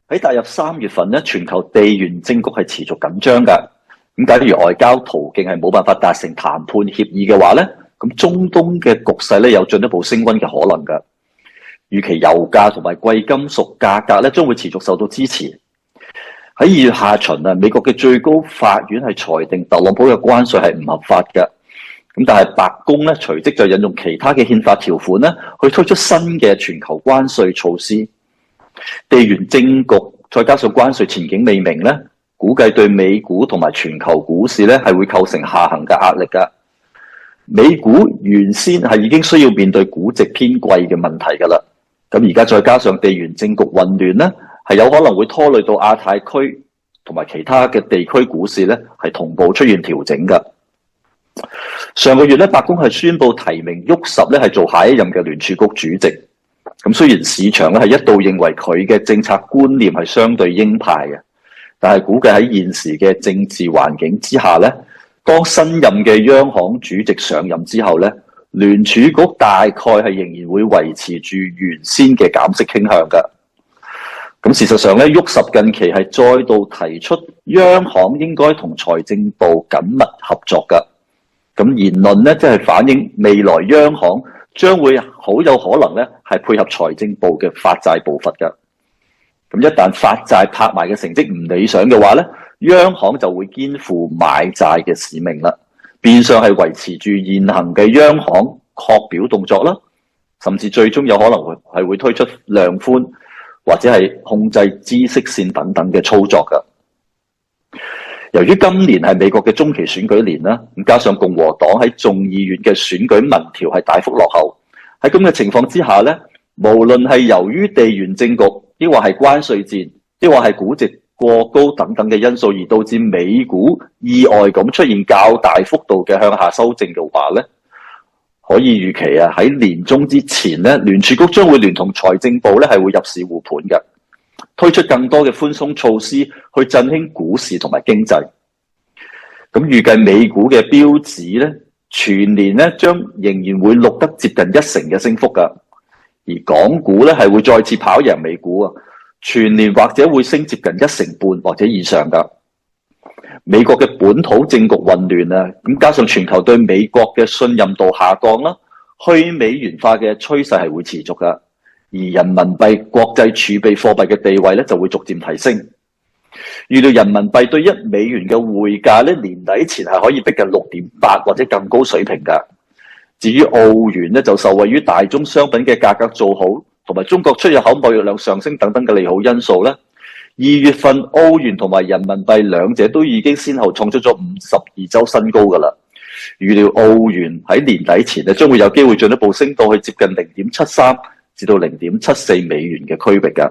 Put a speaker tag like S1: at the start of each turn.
S1: 喺踏入3月份咧，全球地緣政局係持續緊張㗎。咁假如外交途徑係冇辦法達成談判協議嘅話咧，咁中東嘅局勢咧有進一步升溫嘅可能㗎。預期油價同埋貴金屬價格咧將會持續受到支持。喺2月下旬啊，美國嘅最高法院係裁定特朗普嘅關稅係唔合法嘅。咁但係白宮咧隨即就引用其他嘅憲法條款咧，去推出新嘅全球關稅措施。地緣政局再加上關稅前景未明咧，估計對美股同埋全球股市咧係會構成下行嘅壓力㗎。美股原先係已經需要面對估值偏貴嘅問題㗎啦，咁而家再加上地緣政局混亂咧，係有可能會拖累到亞太區同埋其他嘅地區股市咧係同步出現調整㗎。上個月咧，白宮係宣布提名沃什咧係做下一任嘅聯儲局主席。咁雖然市場咧係一度認為佢嘅政策觀念係相對鷹派嘅，但係估計喺現時嘅政治環境之下咧，當新任嘅央行主席上任之後咧，聯儲局大概係仍然會維持住原先嘅減息傾向㗎。咁事實上咧，沃什近期係再度提出央行應該同財政部緊密合作㗎。咁言論咧即係反映未來央行將會好有可能咧係配合財政部嘅發債步伐㗎。咁一旦發債拍賣嘅成績唔理想嘅話咧，央行就會肩負買債嘅使命啦，變相係維持住現行嘅央行擴表動作啦，甚至最終有可能會推出量寬或者係控制孳息線等等嘅操作㗎。由於今年係美國嘅中期選舉年啦，咁加上共和黨喺眾議院嘅選舉民調係大幅落後，喺咁嘅情況之下咧，無論係由於地緣政局，抑或係關稅戰，抑或係估值過高等等嘅因素而導致美股意外咁出現較大幅度嘅向下修正嘅話咧，可以預期啊喺年中之前咧，聯儲局將會聯同財政部咧係會入市護盤嘅，推出更多嘅寬鬆措施去振興股市同埋經濟。咁預計美股嘅標指咧，全年咧將仍然會錄得接近1成嘅升幅㗎，而港股咧係會再次跑贏美股啊，全年或者會升接近1成半或者以上㗎。美國嘅本土政局混亂啊，咁加上全球對美國嘅信任度下降啦，去美元化嘅趨勢係會持續㗎，而人民幣國際儲備貨幣嘅地位咧就會逐漸提升。預料人民幣對1美元嘅匯價咧，年底前係可以逼近6.8或者更高水平㗎。至於澳元咧，就受惠於大宗商品嘅價格做好，同埋中國出入口貿易量上升等等嘅利好因素咧，2月份澳元同埋人民幣兩者都已經先後創出咗52週新高㗎啦。預料澳元喺年底前咧，將會有機會進一步升到去接近0.73至到0.74美元嘅區域㗎。